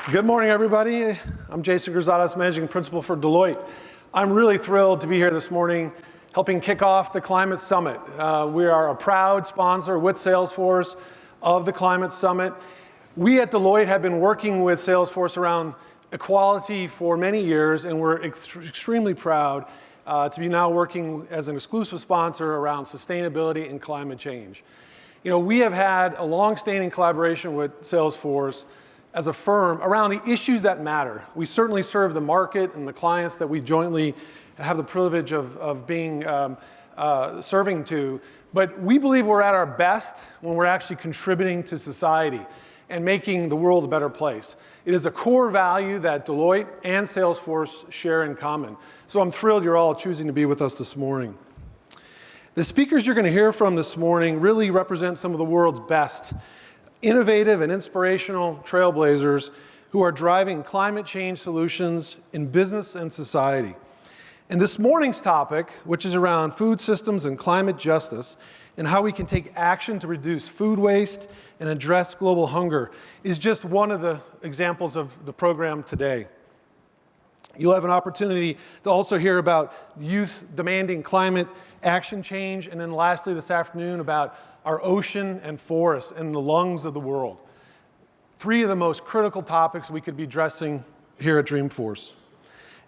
Good morning, everybody. I'm Jason Grisadas, Managing Principal for Deloitte. I'm really thrilled to be here this morning helping kick off the Climate Summit. We are a proud sponsor with Salesforce of the Climate Summit. We at Deloitte have been working with Salesforce around equality for many years, and we're extremely proud to be now working as an exclusive sponsor around sustainability and climate change. You know, we have had a long-standing collaboration with Salesforce as a firm around the issues that matter. We certainly serve the market and the clients that we jointly have the privilege of being serving to, but we believe we're at our best when we're actually contributing to society and making the world a better place. It is a core value that Deloitte and Salesforce share in common. So I'm thrilled you're all choosing to be with us this morning. The speakers you're going to hear from this morning really represent some of the world's best innovative and inspirational trailblazers who are driving climate change solutions in business and society. And this morning's topic, which is around food systems and climate justice and how we can take action to reduce food waste and address global hunger, is just one of the examples of the program today. You'll have an opportunity to also hear about youth demanding climate action change, and then lastly this afternoon about our ocean and forests and the lungs of the world. Three of the most critical topics we could be addressing here at Dreamforce.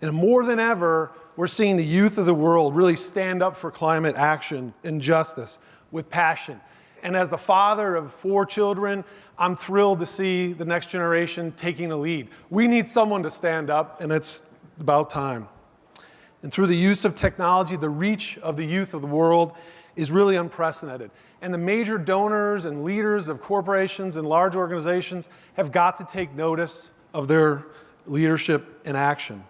And more than ever, we're seeing the youth of the world really stand up for climate action and justice with passion. And as the father of 4 children, I'm thrilled to see the next generation taking the lead. We need someone to stand up, and it's about time. And through the use of technology, the reach of the youth of the world is really unprecedented. And the major donors and leaders of corporations and large organizations have got to take notice of their leadership and action.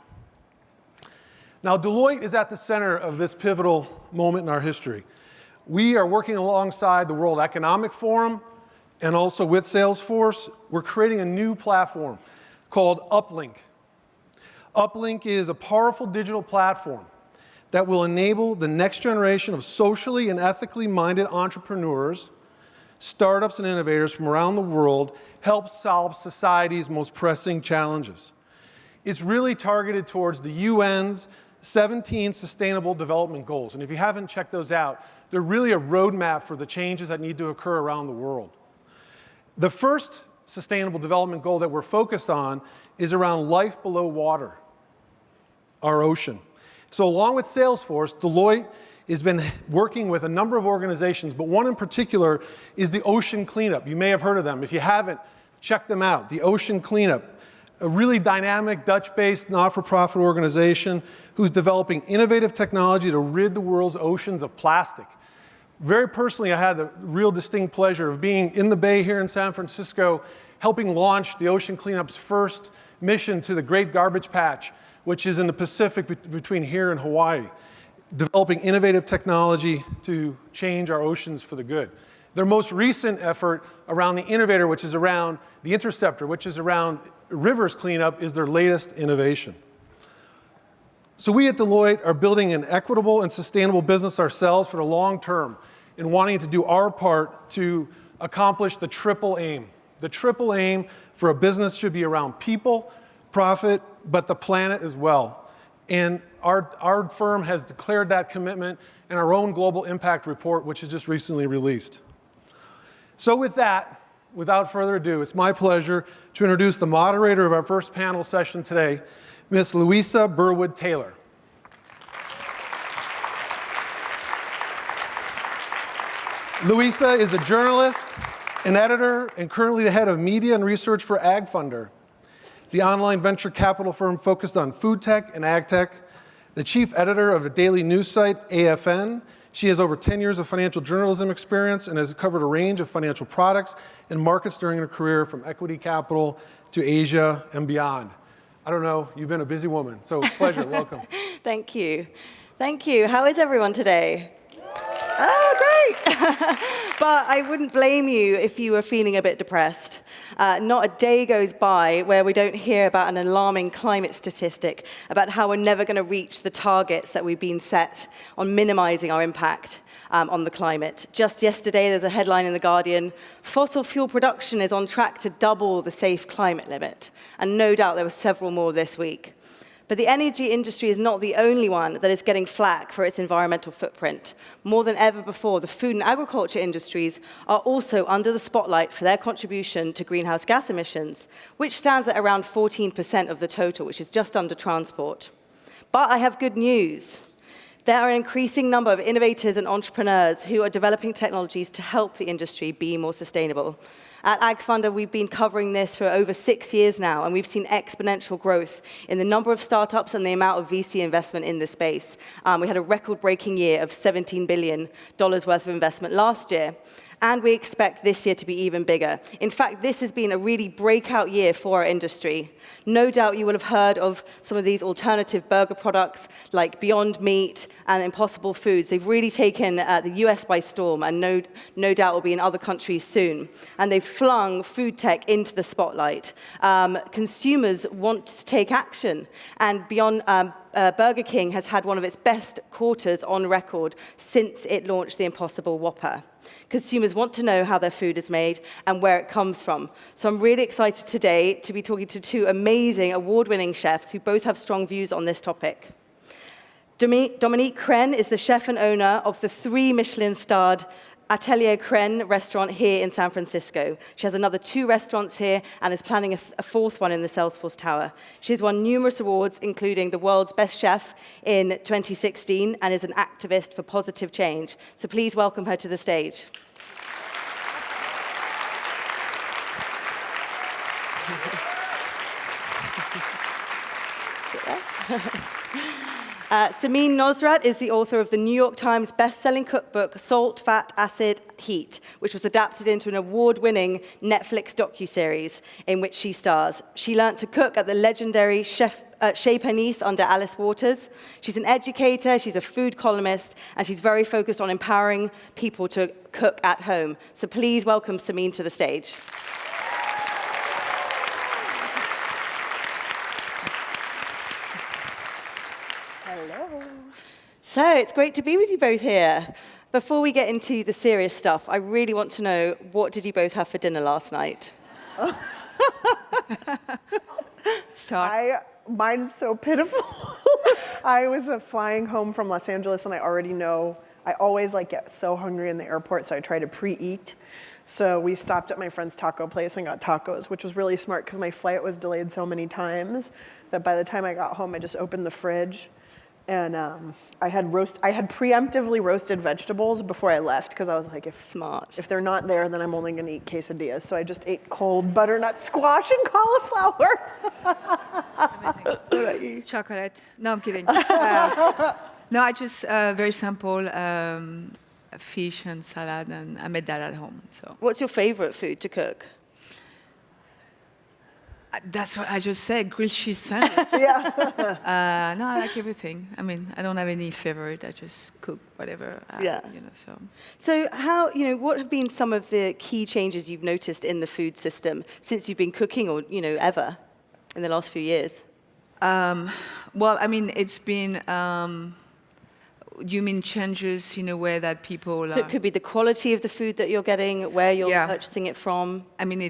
Now, Deloitte is at the center of this pivotal moment in our history. We are working alongside the World Economic Forum and also with Salesforce. We're creating a new platform called Uplink. Uplink is a powerful digital platform that will enable the next generation of socially and ethically minded entrepreneurs, startups, and innovators from around the world help solve society's most pressing challenges. It's really targeted towards the UN's 17 Sustainable Development Goals. And if you haven't checked those out, they're really a roadmap for the changes that need to occur around the world. The first Sustainable Development Goal that we're focused on is around life below water, our ocean. So along with Salesforce, Deloitte has been working with a number of organizations, but one in particular is the Ocean Cleanup. You may have heard of them. If you haven't, check them out. The Ocean Cleanup, a really dynamic Dutch-based not-for-profit organization who's developing innovative technology to rid the world's oceans of plastic. Very personally, I had the real distinct pleasure of being in the Bay here in San Francisco, helping launch the Ocean Cleanup's first mission to the Great Garbage Patch, which is in the Pacific between here and Hawaii, developing innovative technology to change our oceans for the good. Their most recent effort around the Innovator, which is around the Interceptor, which is around rivers cleanup, is their latest innovation. So we at Deloitte are building an equitable and sustainable business ourselves for the long term and wanting to do our part to accomplish the triple aim. The triple aim for a business should be around people, profit, but the planet as well. And our firm has declared that commitment in our own Global Impact Report, which is just recently released. So with that, without further ado, it's my pleasure to introduce the moderator of our first panel session today, Ms. Louisa Burwood-Taylor. Louisa is a journalist, an editor, and currently the head of media and research for AgFunder, the online venture capital firm focused on food tech and ag tech, the chief editor of the daily news site AFN. She has over 10 years of financial journalism experience and has covered a range of financial products and markets during her career from equity capital to Asia and beyond. I don't know, you've been a busy woman, so pleasure, welcome. Thank you. Thank you. How is everyone today? Oh, great. But I wouldn't blame you if you were feeling a bit depressed. Not a day goes by where we don't hear about an alarming climate statistic about how we're never going to reach the targets that we've been set on minimizing our impact. on the climate. Just yesterday, there's a headline in The Guardian, fossil fuel production is on track to double the safe climate limit. And no doubt there were several more this week. But the energy industry is not the only one that is getting flack for its environmental footprint. More than ever before, the food and agriculture industries are also under the spotlight for their contribution to greenhouse gas emissions, which stands at around 14% of the total, which is just under transport. But I have good news. There are an increasing number of innovators and entrepreneurs who are developing technologies to help the industry be more sustainable. At AgFunder, we've been covering this for over 6 years now, and we've seen exponential growth in the number of startups and the amount of VC investment in this space. We had a record-breaking year of $17 billion worth of investment last year. And we expect this year to be even bigger. In fact, this has been a really breakout year for our industry. No doubt you will have heard of some of these alternative burger products like Beyond Meat and Impossible Foods. They've really taken the US by storm, and no doubt will be in other countries soon. And they've flung food tech into the spotlight. Consumers want to take action, and Beyond Burger King has had one of its best quarters on record since it launched the Impossible Whopper. Consumers want to know how their food is made and where it comes from. So I'm really excited today to be talking to two amazing award-winning chefs who both have strong views on this topic. Dominique Crenn is the chef and owner of the 3 Michelin-starred Atelier Crenn restaurant here in San Francisco. She has another 2 restaurants here and is planning a 4th one in the Salesforce Tower. She's won numerous awards, including the World's Best Chef in 2016, and is an activist for positive change. So please welcome her to the stage. Samin Nosrat is the author of the New York Times best-selling cookbook, Salt, Fat, Acid, Heat, which was adapted into an award-winning Netflix docuseries in which she stars. She learned to cook at the legendary Chez Panisse under Alice Waters. She's an educator, she's a food columnist, and she's very focused on empowering people to cook at home. So please welcome Samin to the stage. So it's great to be with you both here. Before we get into the serious stuff, I really want to know, what did you both have for dinner last night? Mine's so pitiful. I was flying home from Los Angeles, and I already know, I always get so hungry in the airport, so I try to pre-eat. So we stopped at my friend's taco place and got tacos, which was really smart because my flight was delayed so many times that by the time I got home, I just opened the fridge. And I had preemptively roasted vegetables before I left because I was like, if they're not there, then I'm only going to eat quesadillas. So I just ate cold butternut squash and cauliflower. Amazing. Chocolate. No, I'm kidding. No, I just very simple fish and salad, and I made that at home. So. What's your favorite food to cook? That's what I just said, grilled cheese sandwich. Yeah. No, I like everything. I mean, I don't have any favorite. I just cook whatever. So how, what have been some of the key changes you've noticed in the food system since you've been cooking, or, ever in the last few years? Well, I mean, it's been, you mean changes in a way that people So it could be the quality of the food that you're getting, where you're purchasing it from. I mean,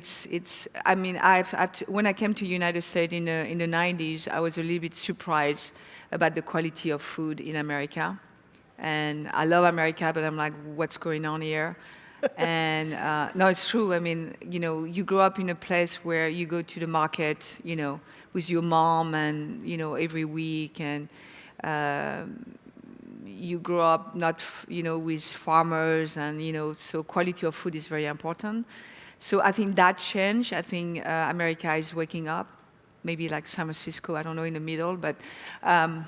when I came to United States in the 90s, I was a little bit surprised about the quality of food in America. And I love America, but I'm like, what's going on here? And no, it's true. I mean, you grow up in a place where you go to the market, with your mom and, every week. And you grow up not, with farmers, and, so quality of food is very important. So I think that changed. I think America is waking up, maybe like San Francisco, I don't know, in the middle, but I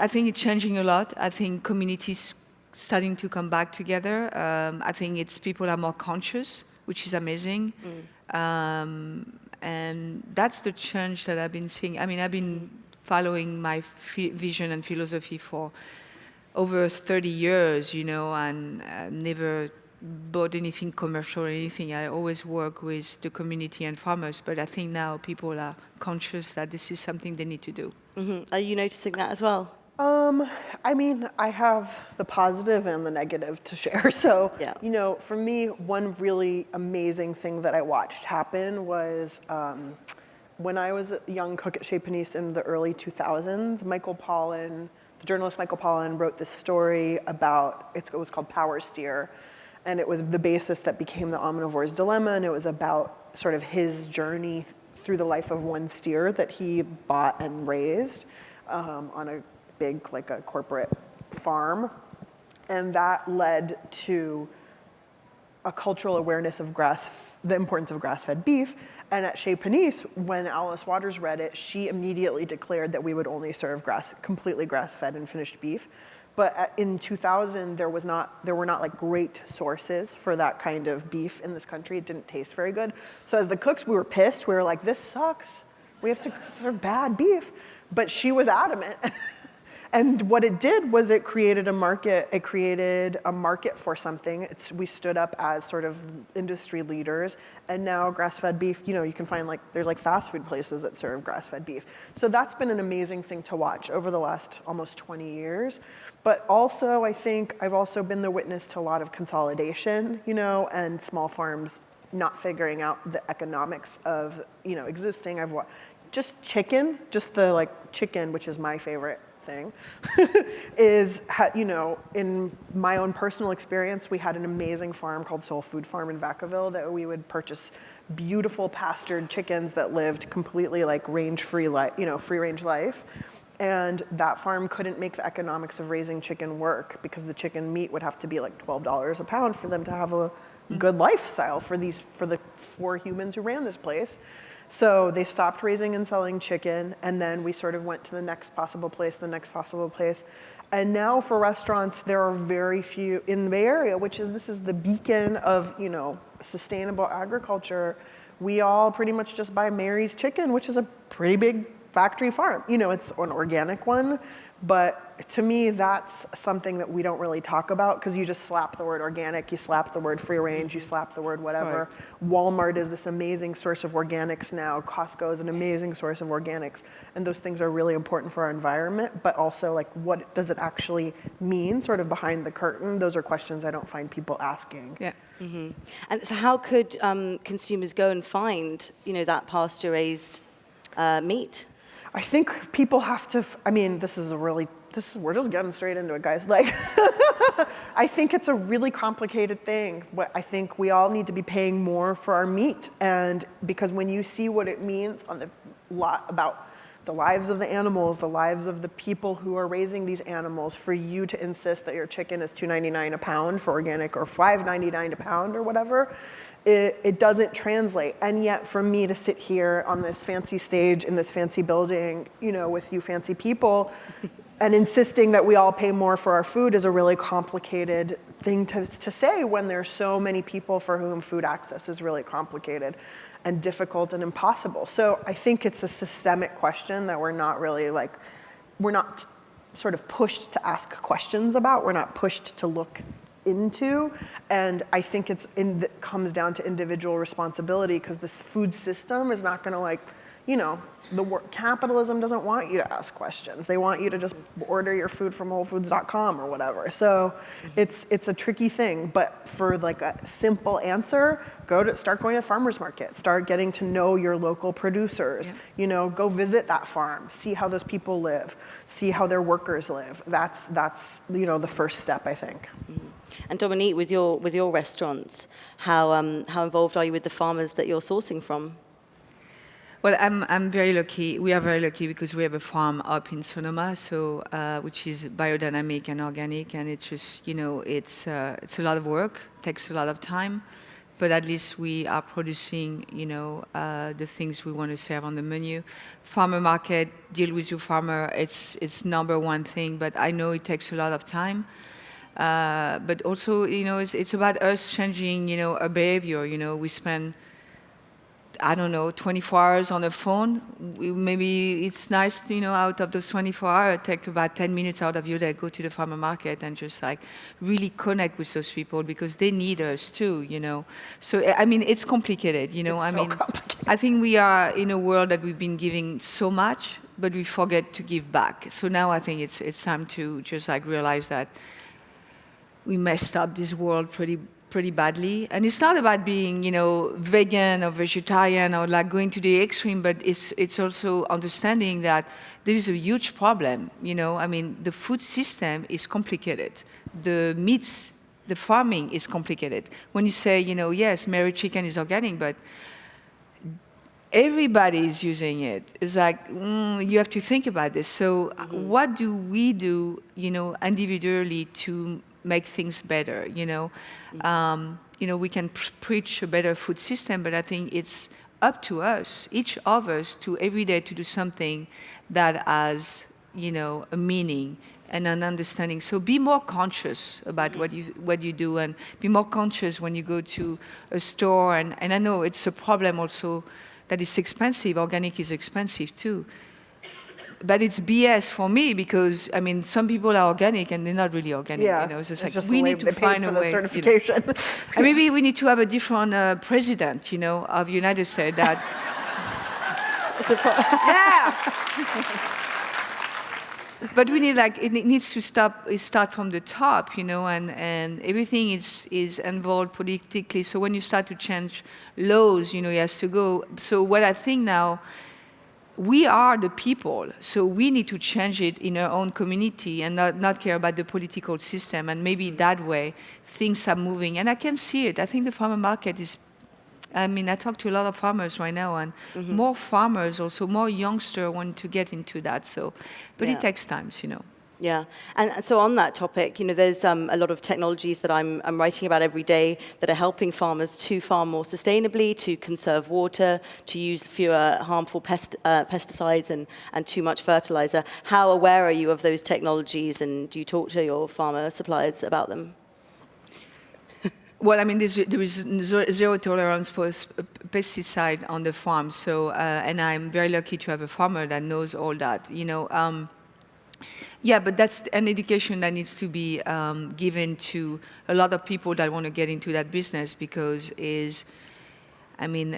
think it's changing a lot. I think communities starting to come back together. I think people are more conscious, which is amazing. And that's the change that I've been seeing. I mean, I've been following my vision and philosophy for over 30 years, and never bought anything commercial or anything. I always work with the community and farmers, but I think now people are conscious that this is something they need to do. Mm-hmm. Are you noticing that as well? I mean, I have the positive and the negative to share. So, Yeah. you know, for me, one really amazing thing that I watched happen was when I was a young cook at Chez Panisse in the early 2000s, the journalist Michael Pollan wrote this story about, it was called Power Steer, and it was the basis that became the Omnivore's Dilemma, and it was about sort of his journey through the life of one steer that he bought and raised on a big, like a corporate farm. And that led to a cultural awareness of the importance of grass-fed beef. And at Chez Panisse, when Alice Waters read it, she immediately declared that we would only serve completely grass-fed and finished beef. But in 2000, there were not like great sources for that kind of beef in this country. It didn't taste very good. So as the cooks, we were pissed. We were like, this sucks. We have to serve bad beef. But she was adamant. And what it did was it created a market. It created a market for something. We stood up as sort of industry leaders, and now grass-fed beef, you know, you can find there's like fast food places that serve grass-fed beef. So that's been an amazing thing to watch over the last almost 20 years. But also, I think I've also been the witness to a lot of consolidation, you know, and small farms not figuring out the economics of, you know, existing. Just the chicken, which is my favorite thing, you know, in my own personal experience, we had an amazing farm called Soul Food Farm in Vacaville that we would purchase beautiful pastured chickens that lived completely like range-free life, you know, free-range life. And that farm couldn't make the economics of raising chicken work because the chicken meat would have to be like $12 a pound for them to have a good lifestyle for the 4 humans who ran this place. So they stopped raising and selling chicken, and then we sort of went to the next possible place. And now for restaurants, there are very few in the Bay Area, this is the beacon of, you know, sustainable agriculture. We all pretty much just buy Mary's Chicken, which is a pretty big factory farm. You know, it's an organic one, but to me, that's something that we don't really talk about because you just slap the word organic, you slap the word free range, you slap the word whatever. Right. Walmart is this amazing source of organics now. Costco is an amazing source of organics. And those things are really important for our environment, but also like what does it actually mean sort of behind the curtain? Those are questions I don't find people asking. Yeah. Mm-hmm. And so how could consumers go and find, you know, that pasture-raised meat? I think people have to, we're just getting straight into it, guys. Like, I think it's a really complicated thing. I think we all need to be paying more for our meat. And because when you see what it means about the lives of the animals, the lives of the people who are raising these animals, for you to insist that your chicken is $2.99 a pound for organic or $5.99 a pound or whatever, it doesn't translate. And yet for me to sit here on this fancy stage in this fancy building, you know, with you fancy people and insisting that we all pay more for our food is a really complicated thing to say when there's so many people for whom food access is really complicated and difficult and impossible. So I think it's a systemic question that we're not sort of pushed to ask questions about. We're not pushed to look into, and I think it comes down to individual responsibility because this food system is not going to capitalism doesn't want you to ask questions. They want you to just order your food from WholeFoods.com or whatever. So it's a tricky thing, but for like a simple answer, start going to farmers market, start getting to know your local producers, you know, go visit that farm, see how those people live, see how their workers live. That's you know, the first step, I think. Mm-hmm. And Dominique, with your restaurants, how involved are you with the farmers that you're sourcing from? Well, I'm very lucky. We are very lucky because we have a farm up in Sonoma, so which is biodynamic and organic, and it's just, you know, it's a lot of work, takes a lot of time, but at least we are producing, you know, the things we want to serve on the menu. Farmer market, deal with your farmer. It's number one thing, but I know it takes a lot of time. But also, you know, it's about us changing, you know, our behavior. You know, we spend, I don't know, 24 hours on the phone. Maybe it's nice, you know, out of those 24 hours, take about 10 minutes out of your day, go to the farmer market and just like really connect with those people because they need us too, you know. So, I mean, it's complicated, you know. It's so complicated. I think we are in a world that we've been giving so much but we forget to give back. So now I think it's time to just like realize that we messed up this world pretty badly. And it's not about being, vegan or vegetarian or like going to the extreme, but it's also understanding that there is a huge problem. I mean, the food system is complicated. The farming is complicated. When you say, yes, Mary Chicken is organic, but everybody is using it. It's like, you have to think about this. So what do we do, individually to make things better, we can preach a better food system, but I think it's up to us, each of us, to every day to do something that has, a meaning and an understanding. So be more conscious about what you do, and be more conscious when you go to a store. And I know it's a problem also that it's expensive. Organic is expensive too. But it's BS for me because, I mean, some people are organic and they're not really organic. Yeah, It's it's like just we the need to find a way. certification. And maybe we need to have a different president, of the United States. That yeah. But we need it needs to start from the top, and everything is involved politically. So when you start to change laws, it has to go. So what I think now, we are the people, so we need to change it in our own community and not care about the political system. And maybe that way things are moving. And I can see it. I think the farmer market is, I talk to a lot of farmers right now, and more farmers, also more youngsters want to get into that. So, but it takes time, Yeah, and so on that topic, there's a lot of technologies that I'm writing about every day that are helping farmers to farm more sustainably, to conserve water, to use fewer harmful pesticides and too much fertilizer. How aware are you of those technologies, and do you talk to your farmer suppliers about them? Well, there is zero tolerance for pesticide on the farm. So, and I'm very lucky to have a farmer that knows all that. Yeah, but that's an education that needs to be given to a lot of people that want to get into that business, because when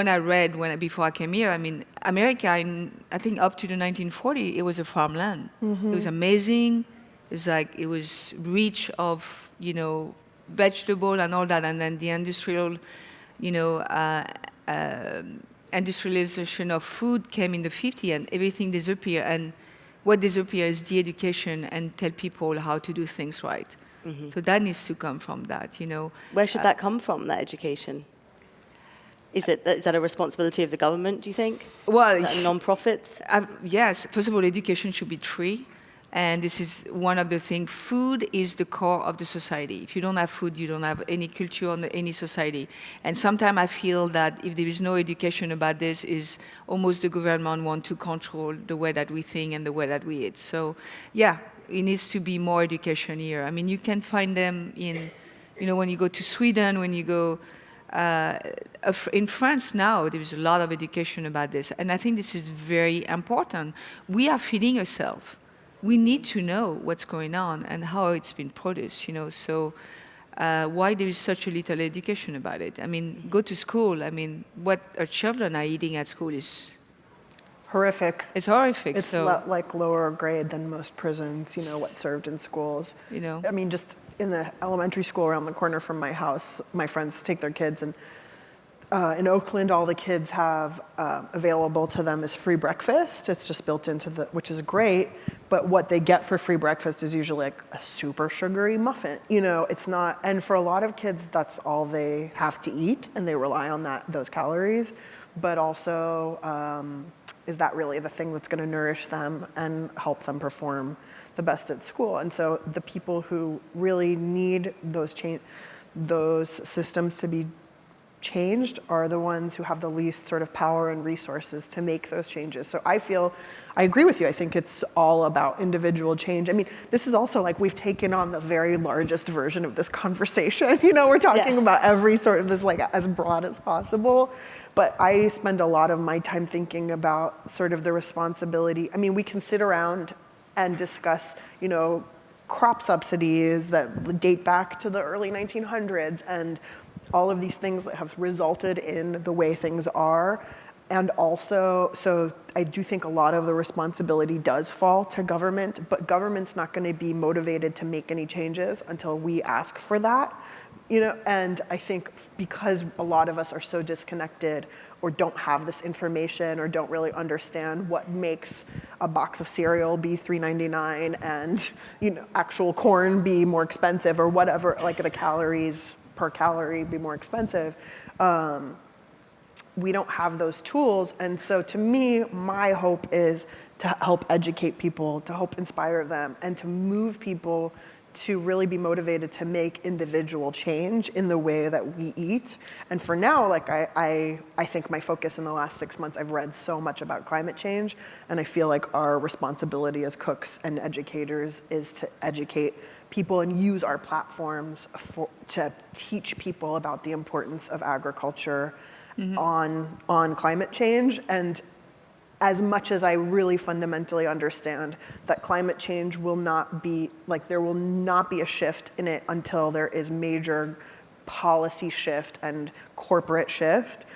I read before I came here, America, I think up to the 1940s, it was a farmland. It was amazing. It was rich of, vegetable and all that, and then the industrialization of food came in the 50s, and everything disappeared. And what disappears is the education and tell people how to do things right. So that needs to come from that, Where should that come from, that education? Is that a responsibility of the government, do you think? Well, non-profits? Yes. First of all, education should be free. And this is one of the things. Food is the core of the society. If you don't have food, you don't have any culture or any society. And sometimes I feel that if there is no education about this, is almost the government want to control the way that we think and the way that we eat. So, yeah, it needs to be more education here. You can find them in, when you go to Sweden, when you go in France now, there is a lot of education about this. And I think this is very important. We are feeding ourselves. We need to know what's going on and how it's been produced, so why there is such a little education about it. Go to school. What our children are eating at school is Horrific. It's horrific. It's like lower grade than most prisons, what's served in schools. Just in the elementary school around the corner from my house, my friends take their kids, and in Oakland, all the kids have available to them is free breakfast. It's just built into which is great. But what they get for free breakfast is usually like a super sugary muffin. It's not, and for a lot of kids, that's all they have to eat, and they rely on those calories. But also, is that really the thing that's going to nourish them and help them perform the best at school? And so the people who really need those systems to be changed are the ones who have the least sort of power and resources to make those changes. So I agree with you. I think it's all about individual change. This is also like we've taken on the very largest version of this conversation. We're talking about every sort of this like as broad as possible. But I spend a lot of my time thinking about sort of the responsibility. We can sit around and discuss, crop subsidies that date back to the early 1900s and all of these things that have resulted in the way things are. And also, so I do think a lot of the responsibility does fall to government, but government's not going to be motivated to make any changes until we ask for that. And I think because a lot of us are so disconnected or don't have this information or don't really understand what makes a box of cereal be $3.99 and actual corn be more expensive or whatever, like the calories per calorie be more expensive, we don't have those tools. And so to me, my hope is to help educate people, to help inspire them, and to move people to really be motivated to make individual change in the way that we eat. And for now, like I think my focus in the last 6 months, I've read so much about climate change, and I feel like our responsibility as cooks and educators is to educate people and use our platforms to teach people about the importance of agriculture on climate change. And as much as I really fundamentally understand that climate change will not be, like there will not be a shift in it until there is major policy shift and corporate shift,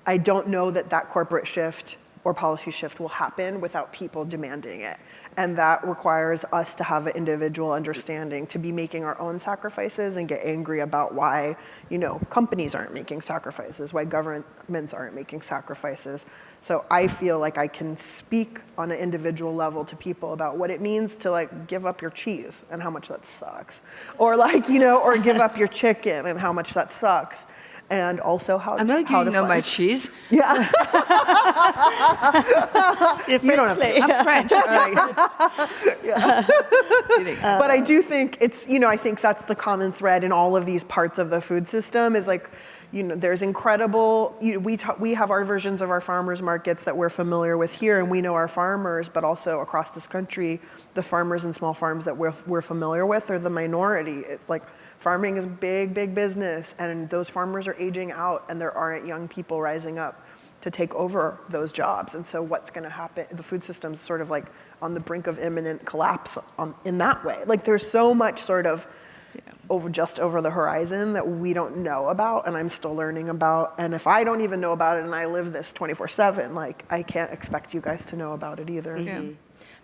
I don't know that that corporate shift or policy shift will happen without people demanding it. And that requires us to have an individual understanding, to be making our own sacrifices and get angry about why, companies aren't making sacrifices, why governments aren't making sacrifices. So I feel like I can speak on an individual level to people about what it means to like give up your cheese and how much that sucks. Or or give up your chicken and how much that sucks. And also I'm not giving up my cheese. Yeah. You don't have to. I'm French. But I do think it's, I think that's the common thread in all of these parts of the food system is like, there's incredible, we have our versions of our farmers markets that we're familiar with here, and we know our farmers, but also across this country, the farmers and small farms that we're familiar with are the minority. It's like, farming is big, big business, and those farmers are aging out, and there aren't young people rising up to take over those jobs. And so what's going to happen? The food system's sort of like on the brink of imminent collapse in that way. Like there's so much sort of over the horizon that we don't know about, and I'm still learning about. And if I don't even know about it and I live this 24/7, like I can't expect you guys to know about it either. Yeah.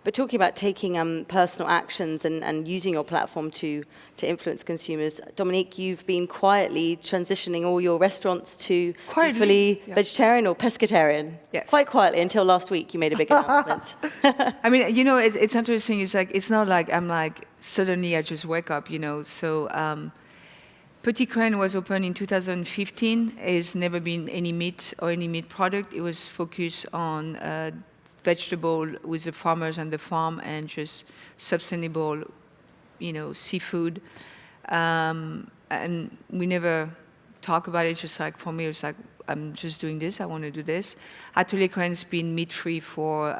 But talking about taking personal actions and using your platform to influence consumers, Dominique, you've been quietly transitioning all your restaurants to fully vegetarian or pescatarian. Yes. Quite quietly until last week you made a big announcement. I mean, it's interesting. It's like it's not like I'm like suddenly I just wake up. So Petit Crane was opened in 2015. It's never been any meat or any meat product. It was focused on vegetable with the farmers and the farm and just sustainable, seafood. And we never talk about it. Just like for me, it's like I'm just doing this. I want to do this. Atelier Crane's been meat-free for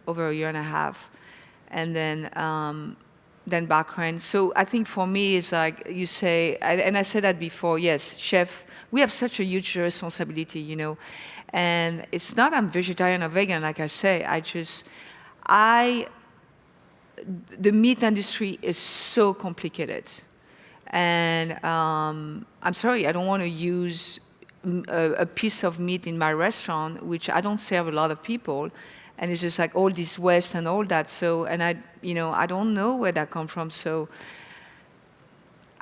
over a year and a half, and then Bar Crane. So I think for me, it's like you say, and I said that before. Yes, chef, we have such a huge responsibility, And it's not I'm vegetarian or vegan, like I say. The meat industry is so complicated. And I'm sorry, I don't want to use a piece of meat in my restaurant, which I don't serve a lot of people. And it's just like all this waste and all that. So, and I don't know where that comes from. So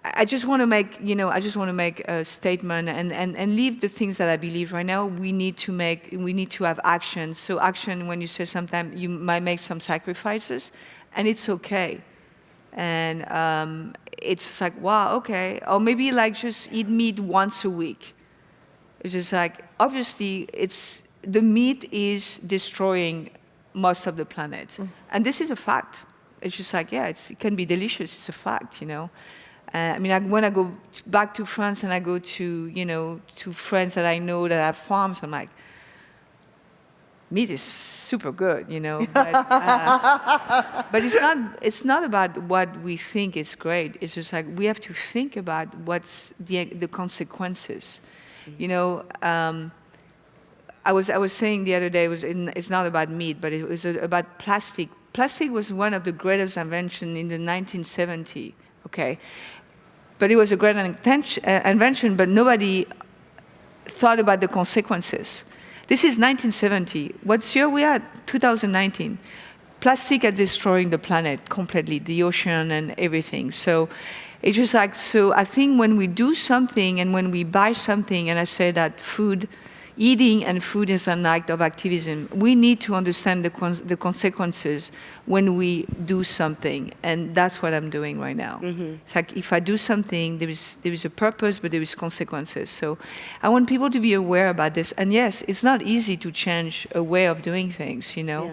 I just want to make, a statement and leave the things that I believe right now. We need to have action. So action, when you say sometimes you might make some sacrifices, and it's okay. And it's like, wow, okay. Or maybe like just eat meat once a week. It's just like, obviously the meat is destroying most of the planet. And this is a fact. It's just like, it can be delicious. It's a fact, when I go back to France and I go to friends that I know that have farms, I'm like, meat is super good, But it's not about what we think is great. It's just like we have to think about what's the consequences. I was saying the other day, it's not about meat, but it was about plastic. Plastic was one of the greatest inventions in the 1970s, okay? But it was a great invention, but nobody thought about the consequences. This is 1970. What's year we are? 2019. Plastic is destroying the planet completely, the ocean and everything. So it's just like, so I think when we do something and when we buy something, and I say that eating and food is an act of activism, we need to understand the consequences when we do something. And that's what I'm doing right now. It's like, if I do something, there is a purpose, but there is consequences. So I want people to be aware about this. And yes, it's not easy to change a way of doing things, you know?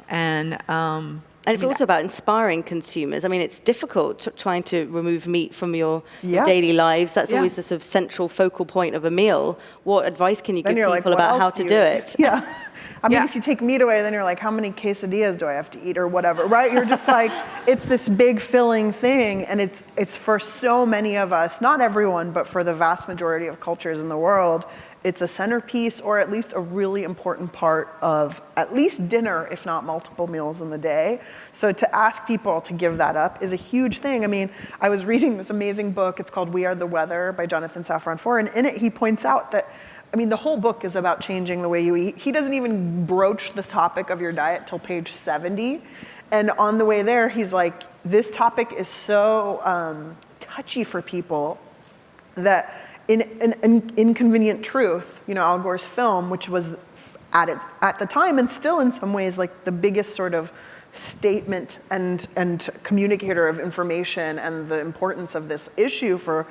And it's also about inspiring consumers. I mean, it's difficult trying to remove meat from your daily lives. That's always the sort of central focal point of a meal. What advice can you give people about how to do it? Yeah. I mean, if you take meat away, then you're like, how many quesadillas do I have to eat or whatever, right? You're just like, it's this big filling thing, and it's for so many of us, not everyone, but for the vast majority of cultures in the world, it's a centerpiece or at least a really important part of at least dinner, if not multiple meals in the day. So to ask people to give that up is a huge thing. I mean, I was reading this amazing book. It's called We Are the Weather by Jonathan Safran Foer. And in it, he points out that, I mean, the whole book is about changing the way you eat. He doesn't even broach the topic of your diet till page 70. And on the way there, he's like, this topic is so touchy for people that in an inconvenient truth, you know, Al Gore's film, which was at the time and still in some ways like the biggest sort of statement and communicator of information and the importance of this issue for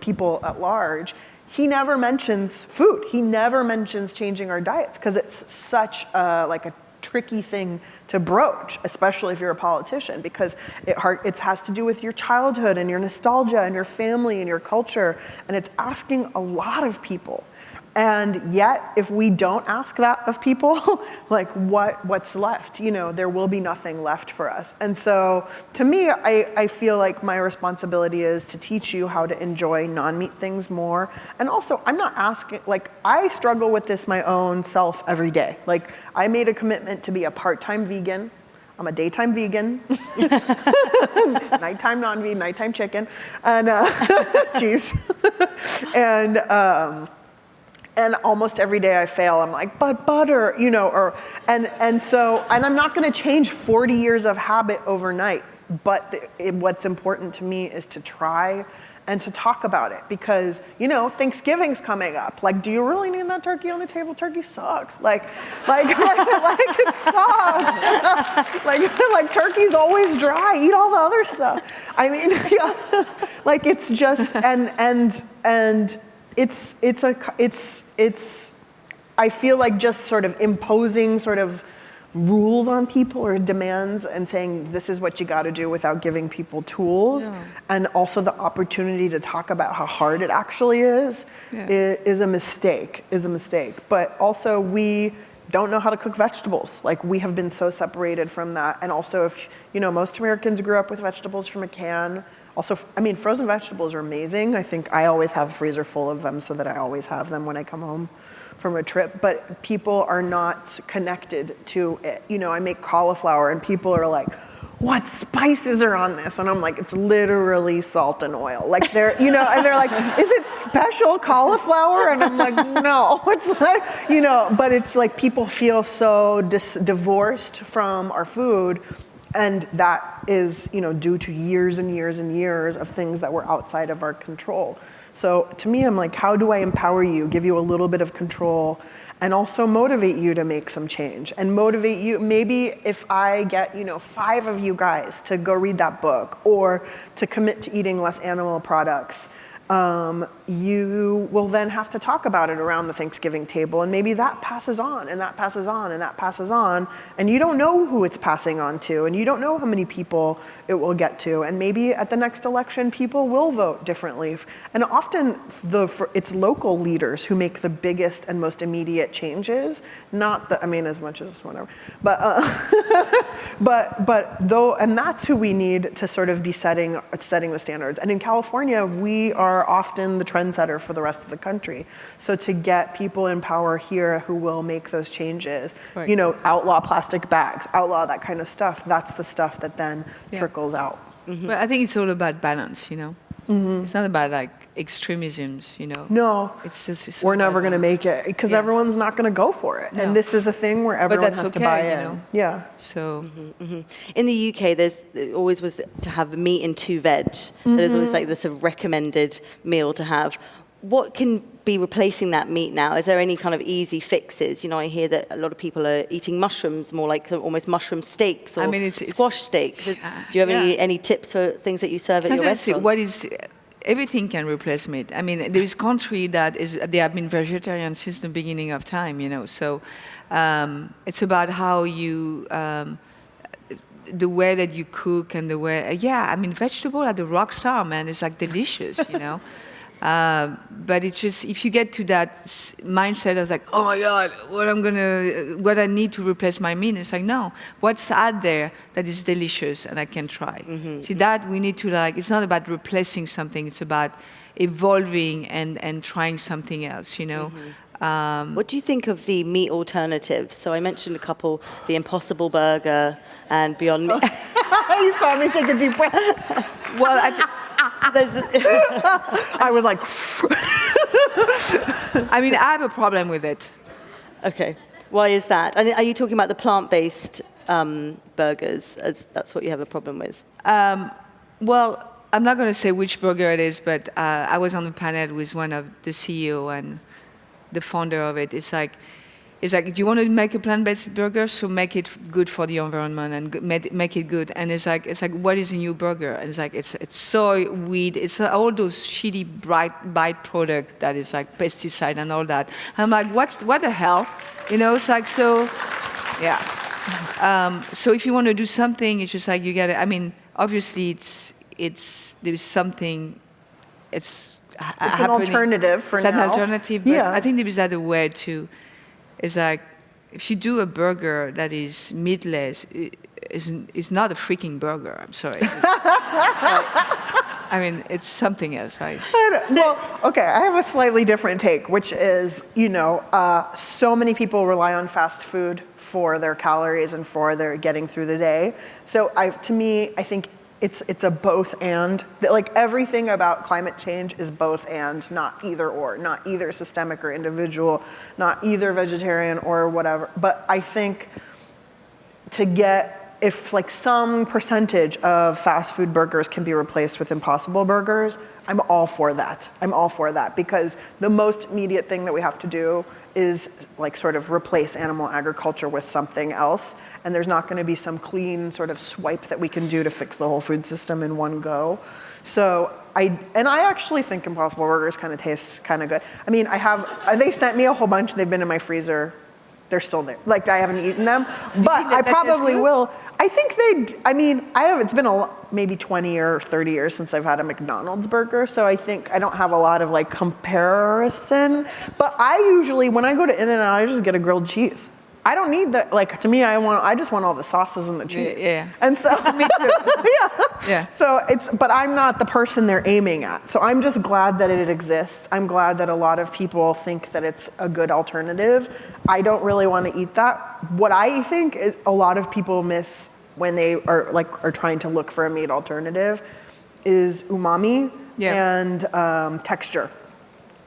people at large, he never mentions food. He never mentions changing our diets because it's such like a tricky thing to broach, especially if you're a politician, because it has to do with your childhood and your nostalgia and your family and your culture, and it's asking a lot of people. And yet, if we don't ask that of people, like what's left? You know, there will be nothing left for us. And so, to me, I feel like my responsibility is to teach you how to enjoy non-meat things more. And also, I'm not asking, like, I struggle with this my own self every day. Like, I made a commitment to be a part-time vegan. I'm a daytime vegan, nighttime non-vegan, nighttime chicken, and cheese. And almost every day I fail. I'm like, but butter, you know, and I'm not going to change 40 years of habit overnight. But what's important to me is to try and to talk about it, because, you know, Thanksgiving's coming up. Like, do you really need that turkey on the table? Turkey sucks. Like it sucks. like turkey's always dry. Eat all the other stuff. I mean, yeah, like it's just and. It's I feel like just sort of imposing sort of rules on people or demands and saying this is what you got to do without giving people tools, and also the opportunity to talk about how hard it actually is a mistake. But also we don't know how to cook vegetables. Like, we have been so separated from that. And also, if you know, most Americans grew up with vegetables from a can. Also, I mean, frozen vegetables are amazing. I think I always have a freezer full of them so that I always have them when I come home from a trip. But people are not connected to it. You know, I make cauliflower and people are like, what spices are on this? And I'm like, it's literally salt and oil. Like, they're, you know, and they're like, is it special cauliflower? And I'm like, no, it's like, you know, but it's like people feel so divorced from our food. And that is, you know, due to years and years and years of things that were outside of our control. So to me, I'm like, how do I empower you, give you a little bit of control, and also motivate you to make some change? And motivate you, maybe if I get, you know, 5 of you guys to go read that book or to commit to eating less animal products, you will then have to talk about it around the Thanksgiving table, and maybe that passes on, and that passes on, and that passes on, and you don't know who it's passing on to, and you don't know how many people it will get to, and maybe at the next election, people will vote differently. And often, it's local leaders who make the biggest and most immediate changes, not the, I mean, as much as whatever, but, but though, and that's who we need to sort of be setting the standards. And in California, we are often the trendsetter for the rest of the country. So to get people in power here who will make those changes, right, you know, outlaw plastic bags, outlaw that kind of stuff, that's the stuff that then trickles out. But I think it's all about balance, you know? It's not about like extremisms, you know. No, It's just it's we're never bad. going to make it because Yeah. everyone's not going to go for it. No. And this is a thing where everyone that's has to okay, buy you in. know. Yeah. So In the UK, it always was to have meat and 2 veg. That is always like the sort of recommended meal to have. What can be replacing that meat now? Is there any kind of easy fixes? You know, I hear that a lot of people are eating mushrooms, more like almost mushroom steaks or I mean, it's- squash steaks. Do you have any tips for things that you serve at your sometimes restaurant? what is everything can replace meat. I mean, there is country that is they have been vegetarian since the beginning of time, you know. So it's about how you. The way that you cook and the way, I mean, vegetable are the rock star, man. It's like delicious, you know. But it's just if you get to that mindset of like, oh my God, what I need to replace my meat. It's like, no, what's out there that is delicious and I can try. See that we need to like. It's not about replacing something. It's about evolving and trying something else. You know. What do you think of the meat alternatives? So I mentioned a couple: the Impossible Burger and Beyond Meat. You saw me take a deep breath. Well, I was like, I mean, I have a problem with it. Okay, why is that? And are you talking about the plant-based burgers? As that's what you have a problem with? Well, I'm not going to say which burger it is, but I was on a panel with one of the CEO and the founder of it. It's like, do you want to make a plant-based burger? So make it good for the environment and make it good. And it's like, what is in your burger? And it's like, it's soy, wheat, it's all those shitty byproduct that is like pesticide and all that. I'm like, what the hell? You know, it's like, so, yeah. So if you want to do something, it's just like you gotta. I mean, obviously, there's something. It's an alternative for it's an now. alternative, but Yeah. I think there is other way to. It's like if you do a burger that is meatless, it's not a freaking burger. I'm sorry. I mean, it's something else, right? Well, okay, I have a slightly different take, which is, you know, so many people rely on fast food for their calories and for their getting through the day. So to me, I think it's a both and. Like everything about climate change is both and, not either or, not either systemic or individual, not either vegetarian or whatever. But I think if like some percentage of fast food burgers can be replaced with Impossible Burgers, I'm all for that. I'm all for that because the most immediate thing that we have to do is like sort of replace animal agriculture with something else. And there's not going to be some clean sort of swipe that we can do to fix the whole food system in one go. So I actually think Impossible Burgers kind of taste kind of good. I mean, they sent me a whole bunch. They've been in my freezer. They're still there. Like I haven't eaten them, but I probably will. I think it's been maybe 20 or 30 years since I've had a McDonald's burger, so I think I don't have a lot of like comparison. But I usually, when I go to In-N-Out, I just get a grilled cheese. I don't need that. Like to me, I just want all the sauces and the cheese. Yeah. And so Me too. Yeah. So but I'm not the person they're aiming at. So I'm just glad that it exists. I'm glad that a lot of people think that it's a good alternative. I don't really want to eat that. What I think a lot of people miss when they are trying to look for a meat alternative is umami and texture.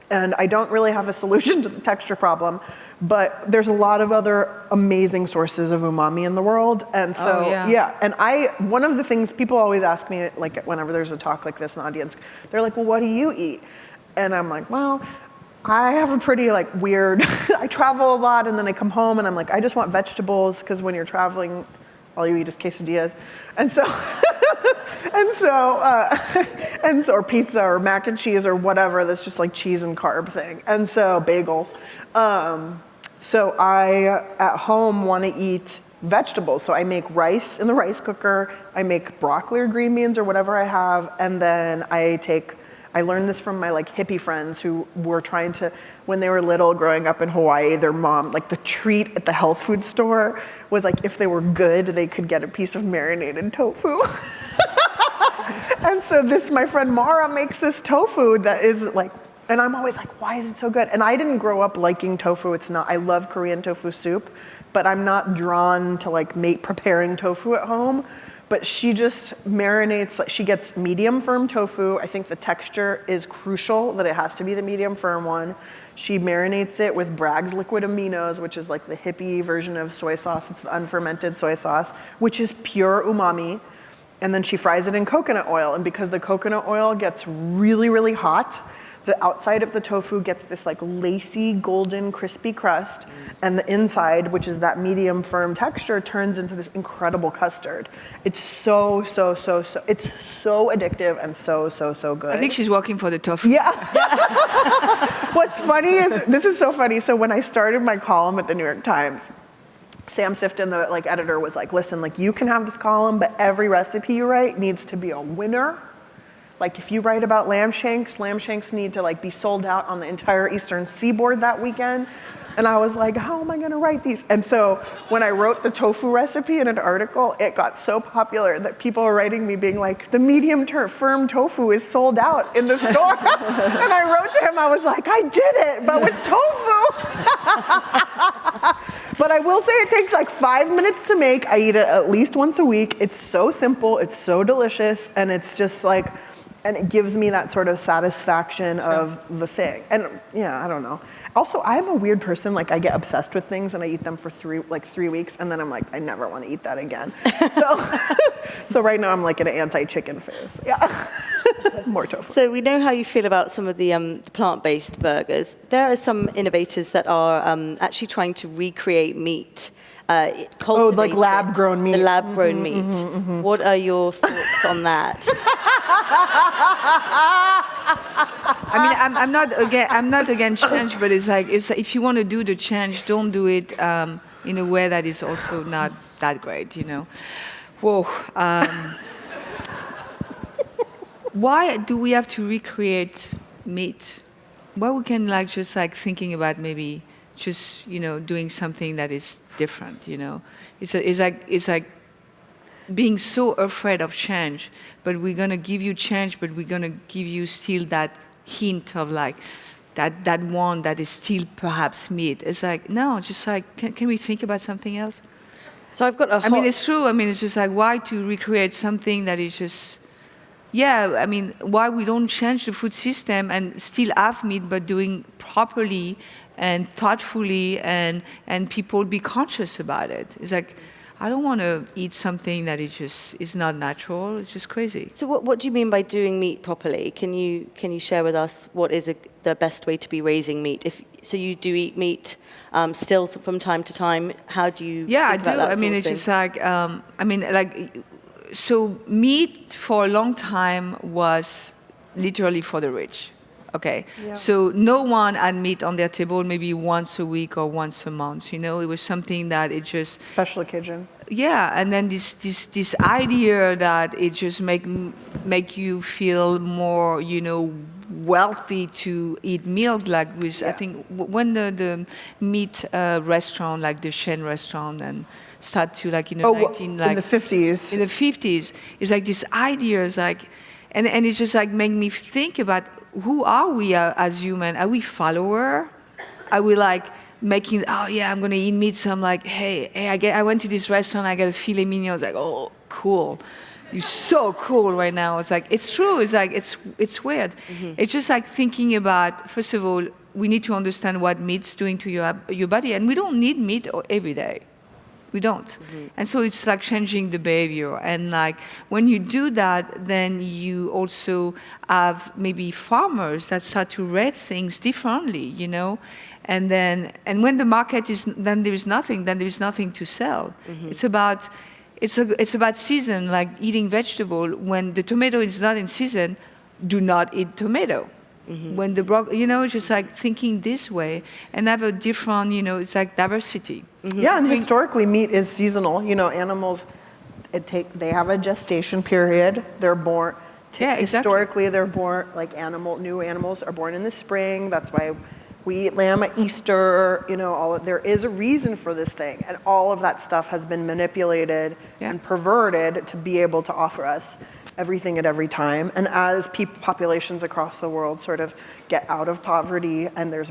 And I don't really have a solution to the texture problem, but there's a lot of other amazing sources of umami in the world. And so, and one of the things people always ask me, like whenever there's a talk like this in the audience, they're like, well, what do you eat? And I'm like, well, I have a pretty like weird, I travel a lot and then I come home and I'm like, I just want vegetables because when you're traveling, all you eat is quesadillas. And so, or pizza or mac and cheese or whatever that's just like cheese and carb thing. And so bagels. So I, at home, want to eat vegetables. So I make rice in the rice cooker. I make broccoli or green beans or whatever I have. And then I learned this from my like hippie friends who were trying to, when they were little growing up in Hawaii, their mom, like the treat at the health food store was like if they were good, they could get a piece of marinated tofu. And so my friend Mara makes this tofu that is like, and I'm always like, why is it so good? And I didn't grow up liking tofu. I love Korean tofu soup, but I'm not drawn to like preparing tofu at home. But she just marinates, like she gets medium firm tofu. I think the texture is crucial, that it has to be the medium firm one. She marinates it with Bragg's liquid aminos, which is like the hippie version of soy sauce. It's the unfermented soy sauce, which is pure umami. And then she fries it in coconut oil. And because the coconut oil gets really, really hot, the outside of the tofu gets this like lacy, golden, crispy crust. And the inside, which is that medium firm texture, turns into this incredible custard. It's it's so addictive and so good. I think she's working for the tofu. Yeah. What's funny is, this is so funny. So when I started my column at the New York Times, Sam Sifton, the like editor, was like, listen, like you can have this column, but every recipe you write needs to be a winner. Like if you write about lamb shanks need to like be sold out on the entire Eastern Seaboard that weekend. And I was like, how am I gonna write these? And so when I wrote the tofu recipe in an article, it got so popular that people were writing me being like, the medium firm tofu is sold out in the store. And I wrote to him, I was like, I did it, but with tofu. But I will say it takes like 5 minutes to make. I eat it at least once a week. It's so simple, it's so delicious, and it's just like, and it gives me that sort of satisfaction of the thing. And yeah, I don't know. Also, I'm a weird person. Like I get obsessed with things and I eat them for 3 weeks, and then I'm like, I never want to eat that again. So right now I'm like in an anti-chicken phase. Yeah. More tofu. So we know how you feel about some of the plant-based burgers. There are some innovators that are actually trying to recreate meat. Like lab-grown meat. The lab-grown meat. What are your thoughts on that? I mean, I'm not against change, but it's like if you want to do the change, don't do it in a way that is also not that great, you know. Whoa. Why do we have to recreate meat? Why we can like just like thinking about maybe just doing something that is different, you know. It's like being so afraid of change, but we're gonna give you change, but we're gonna give you still that hint of like that one that is still perhaps meat. It's like no, just like can we think about something else? So I've got a. I mean, it's true. I mean, it's just like why to recreate something that is just. Yeah, I mean, why we don't change the food system and still have meat, but doing properly and thoughtfully, and people be conscious about it. It's like, I don't want to eat something that is not natural. It's just crazy. So what do you mean by doing meat properly? Can you share with us what is the best way to be raising meat? So you do eat meat still from time to time. How do you? Yeah, I think do. about that I mean, sort it's of just like so meat for a long time was literally for the rich. Okay, Yeah. so no one had meat on their table maybe once a week or once a month. You know, it was something that it just Special occasion. yeah, and then this idea that it just make you feel more, wealthy to eat milk, like with I think when the meat restaurant, like the chain restaurant, and start to like in the 50s. In the 50s, it's like this idea is like, and it's just like make me think about who are we as human? Are we follower? Are we like making, oh yeah, I'm gonna eat meat, so I'm like, hey, I went to this restaurant, I got a filet mignon. I was like, oh, cool. You're so cool right now. It's like, it's true. It's like, it's weird. Mm-hmm. It's just like thinking about, first of all, we need to understand what meat's doing to your body, and we don't need meat every day. We don't. Mm-hmm. And so it's like changing the behavior. And like when you do that, then you also have maybe farmers that start to rate things differently, And when the market is, then there is nothing to sell. Mm-hmm. It's about season, like eating vegetable. When the tomato is not in season, do not eat tomato. Mm-hmm. When the broccoli, just like thinking this way and have a different, it's like diversity. Mm-hmm. Yeah, and historically meat is seasonal. Animals, they have a gestation period. They're born. Yeah, exactly. Historically, they're born new animals are born in the spring. That's why we eat lamb at Easter. There is a reason for this thing, and all of that stuff has been manipulated and perverted to be able to offer us everything at every time. And as populations across the world sort of get out of poverty and there's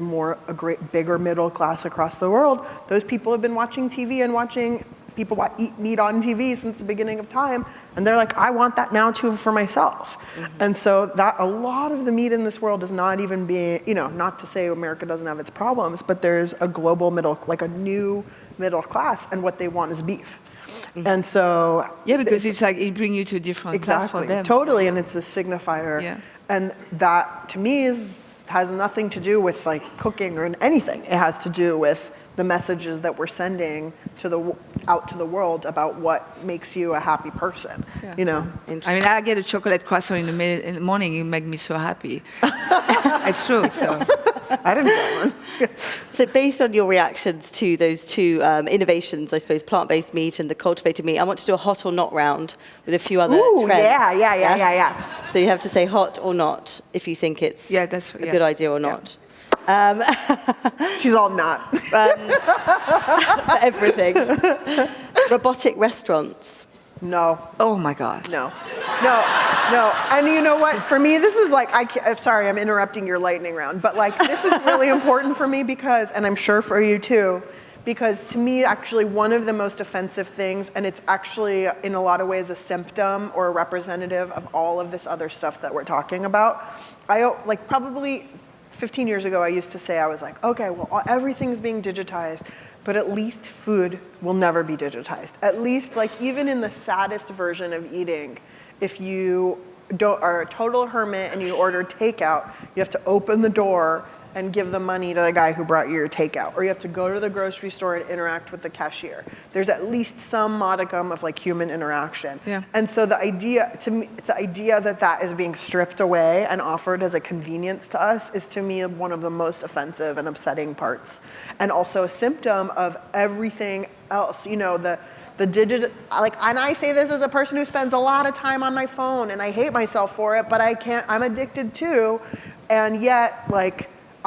bigger middle class across the world, those people have been watching TV and watching people eat meat on TV since the beginning of time, and they're like, I want that now too for myself. And so that a lot of the meat in this world is not even being, not to say America doesn't have its problems, but there's a global a new middle class, and what they want is beef. And so Yeah, because it's like it brings you to a different class for them. Totally, and it's a signifier. Yeah. And that, to me, has nothing to do with like cooking or anything. It has to do with the messages that we're sending out to the world about what makes you a happy person. Yeah. I mean, I get a chocolate croissant in the morning. It makes me so happy. It's true. So I didn't get one. So based on your reactions to those two innovations, I suppose, plant-based meat and the cultivated meat, I want to do a hot or not round with a few other trends. Yeah. So you have to say hot or not if you think it's a good idea or not. She's all not. For everything. Robotic restaurants. No. Oh my God. No. And you know what? For me, this is like, sorry, I'm interrupting your lightning round, but like, this is really important for me because, and I'm sure for you too, because to me, actually, one of the most offensive things, and it's actually in a lot of ways a symptom or a representative of all of this other stuff that we're talking about. Probably 15 years ago, I used to say, I was like, okay, well, everything's being digitized, but at least food will never be digitized. At least, like, even in the saddest version of eating, if you are a total hermit and you order takeout, you have to open the door and give the money to the guy who brought you your takeout. Or you have to go to the grocery store and interact with the cashier. There's at least some modicum of like human interaction. Yeah. And so the idea, to me, that is being stripped away and offered as a convenience to us is to me one of the most offensive and upsetting parts. And also a symptom of everything else, the digital, and I say this as a person who spends a lot of time on my phone and I hate myself for it, but I'm addicted too. And yet,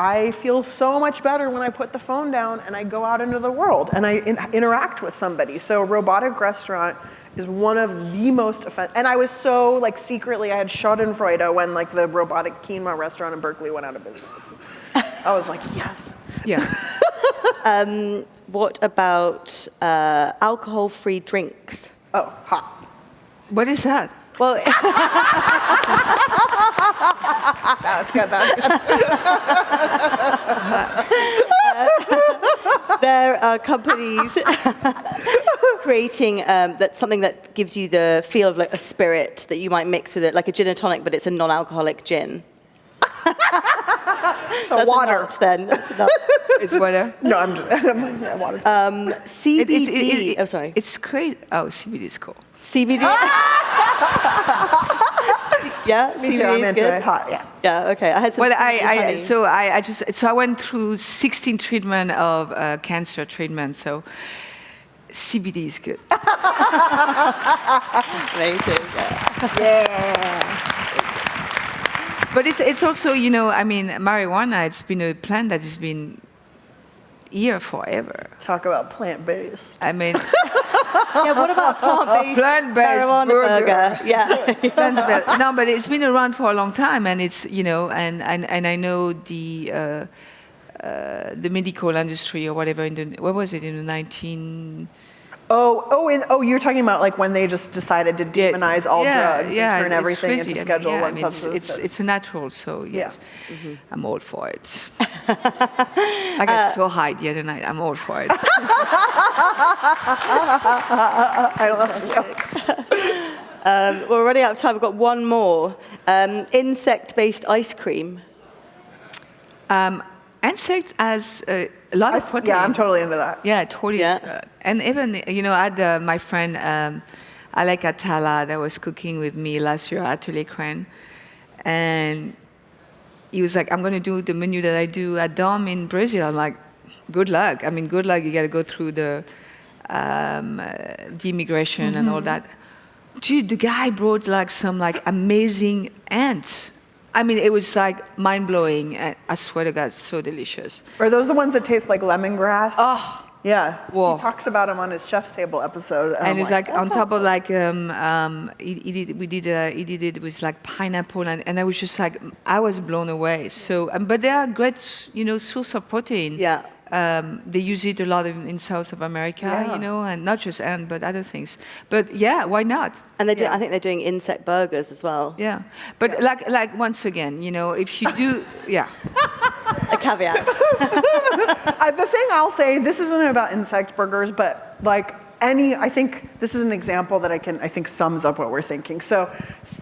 I feel so much better when I put the phone down and I go out into the world and I interact with somebody. So a robotic restaurant is one of the most offensive. And I was so, secretly, I had Schadenfreude when, the robotic quinoa restaurant in Berkeley went out of business. I was like, yes. Yeah. What about alcohol-free drinks? Oh, hot. What is that? Well, That's good. there are companies creating something that gives you the feel of a spirit that you might mix with it, like a gin and tonic, but it's a non-alcoholic gin. So water. Then. That's not. It's water. No, I'm just water. CBD. Sorry. It's great. Oh, CBD is cool. CBD. Yeah, Me too. CBD I'm is into good. it. Hot. Yeah. Yeah. Okay. I had some. Well, honey. I went through 16 treatment of cancer treatment. So CBD is good. Amazing. Yeah. But it's also, marijuana, it's been a plant that has been here forever. Talk about plant-based. I mean, Yeah. What about plant-based marijuana burger? Yeah. plant-based. No, but it's been around for a long time, and it's, and I know the medical industry or whatever, what was it, in the 19... You're talking about when they just decided to demonize all drugs and turn everything into Schedule I substances. It's a natural, so yes, I'm all for it. I got so high the other night. I'm all for it. I love it. We're running out of time. We've got one more. Insect-based ice cream. Insect has a lot of protein. Yeah, I'm totally into that. Yeah, totally. Yeah. And even, I had my friend Alec Atala that was cooking with me last year at Atelier Crane. And he was like, I'm going to do the menu that I do at Dom in Brazil. I'm like, good luck. I mean, good luck. You got to go through the immigration and all that. Dude, the guy brought some amazing ants. I mean, it was mind-blowing. And I swear to God, so delicious. Are those the ones that taste like lemongrass? Oh. Yeah. Whoa. He talks about them on his Chef's Table episode. And it's on top of he did it with pineapple, and I was just I was blown away. So, but they are great, source of protein. Yeah. They use it a lot in South of America, Yeah. you know, and not just ant, but other things. But yeah, why not? And I think they're doing insect burgers as well. Yeah, but like once again, you know, if you do, yeah, A caveat. The thing I'll say, this isn't about insect burgers, but like I think this is an example that I think sums up what we're thinking. So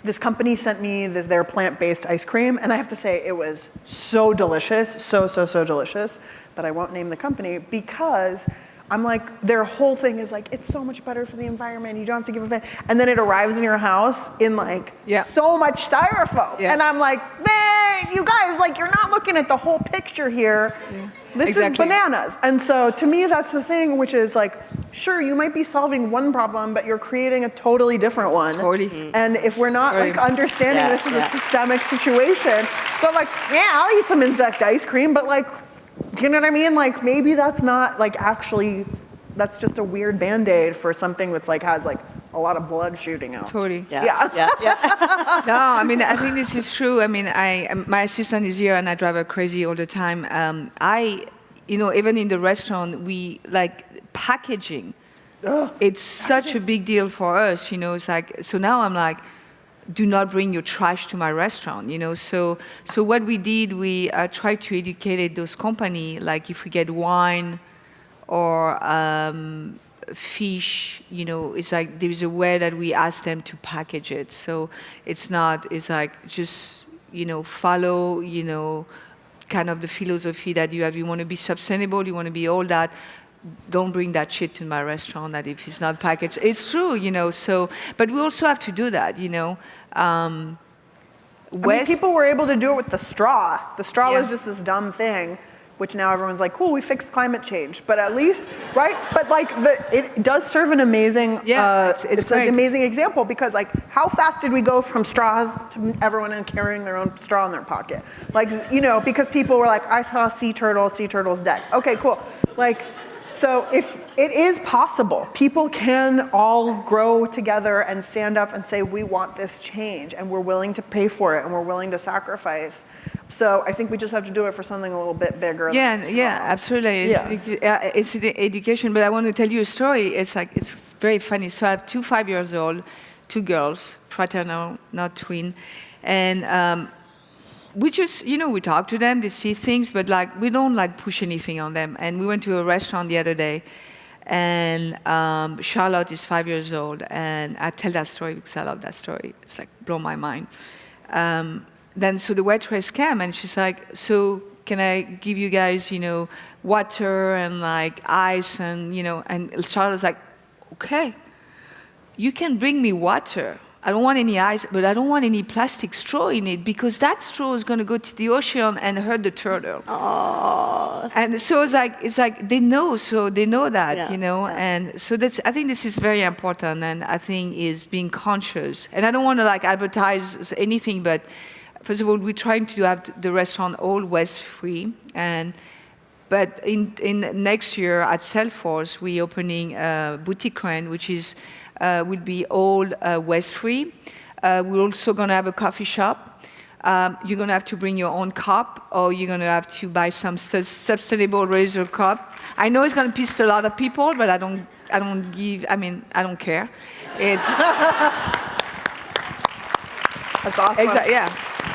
this company sent me their plant-based ice cream, and I have to say it was so delicious, so delicious, but I won't name the company because I'm like, their whole thing is like, it's so much better for the environment, you don't have to give a and then it arrives in your house in like so much styrofoam. Yeah. And I'm like, man, you guys, like you're not looking at the whole picture here. Yeah. This is bananas. And so to me, that's the thing, which is like, sure, you might be solving one problem, but you're creating a totally different one. Totally. And if we're not like understanding this is a systemic situation, so like, yeah, I'll eat some insect ice cream, but like, you know what I mean? Like maybe that's not like actually, that's just a weird Band-Aid for something that's like has like a lot of blood shooting out. totally. Yeah. No, I mean, I think this is true. I mean, my assistant is here, and I drive her crazy all the time. You know, even in the restaurant, we like packaging. It's such a big deal for us, you know. It's like, so now I'm like, do not bring your trash to my restaurant, you know. So what we did, we tried to educate those companies, like if we get wine or fish, you know, it's like there's a way that we ask them to package it. So it's like just, you know, follow, you know, kind of the philosophy that you have. You want to be sustainable, you want to be all that. Don't bring that shit to my restaurant that if it's not packaged. It's true, you know, so, but we also have to do that, you know. I mean, people were able to do it with the straw. The straw was Yeah. just this dumb thing, which now everyone's like, cool, we fixed climate change. But at least, right? But like, it does serve an amazing, it's an amazing example because like, how fast did we go from straws to everyone carrying their own straw in their pocket? Like, you know, because people were like, I saw a sea turtle's dead. Okay, cool. Like, so if it is possible, people can all grow together and stand up and say, we want this change and we're willing to pay for it and we're willing to sacrifice. So I think we just have to do it for something a little bit bigger. Yeah, absolutely. It's the education, but I want to tell you a story. It's very funny. So I have 2 5-year-olds, 2 girls, fraternal, not twin, and we just, you know, we talk to them, they see things, but like we don't like push anything on them. And we went to a restaurant the other day, and Charlotte is 5 years old, and I tell that story because I love that story. It's like blow my mind. Then so the waitress came and she's like, so can I give you guys, you know, water and like ice and, you know, and Charlotte's like, okay, you can bring me water. I don't want any ice, but I don't want any plastic straw in it because that straw is going to go to the ocean and hurt the turtle. Oh. And so it's like they know, so they know that, you know. And so I think this is very important, and I think is being conscious. And I don't want to like advertise anything, but first of all, we're trying to have the restaurant all waste-free, but in next year at Salesforce, we're opening a boutique rent, which is will be all waste-free. We're also going to have a coffee shop. You're going to have to bring your own cup, or you're going to have to buy some sustainable razor cup. I know it's going to piss a lot of people, but I don't care. It's That's awesome. yeah.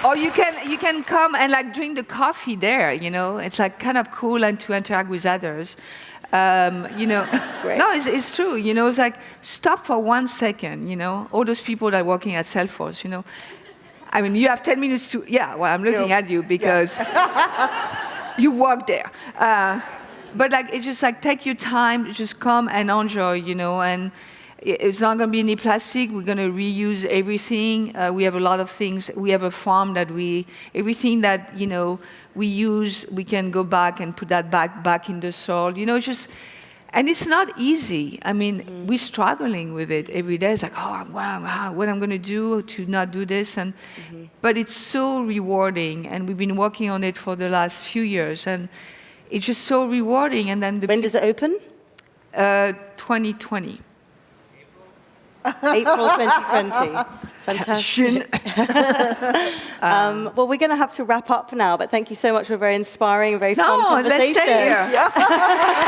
Or you can come and like drink the coffee there, you know. It's like kind of cool and to interact with others. You know, no, it's true. You know, it's like stop for 1 second. You know, all those people that are working at Salesforce. You know, I mean, you have 10 minutes to. Yeah, well, I'm looking at you because you work there. But like, it's just like take your time, just come and enjoy. You know, and it's not going to be any plastic. We're going to reuse everything. We have a lot of things. We have a farm that everything that, you know, we use, we can go back and put that back in the soil. You know, and it's not easy. I mean, we're struggling with it every day. It's like, oh, wow, what I'm going to do to not do this. But it's so rewarding. And we've been working on it for the last few years. And it's just so rewarding. And then when does it open? 2020. April 2020. Fantastic. Well, we're going to have to wrap up now, but thank you so much for a very inspiring, very fun No, let's conversation. stay here.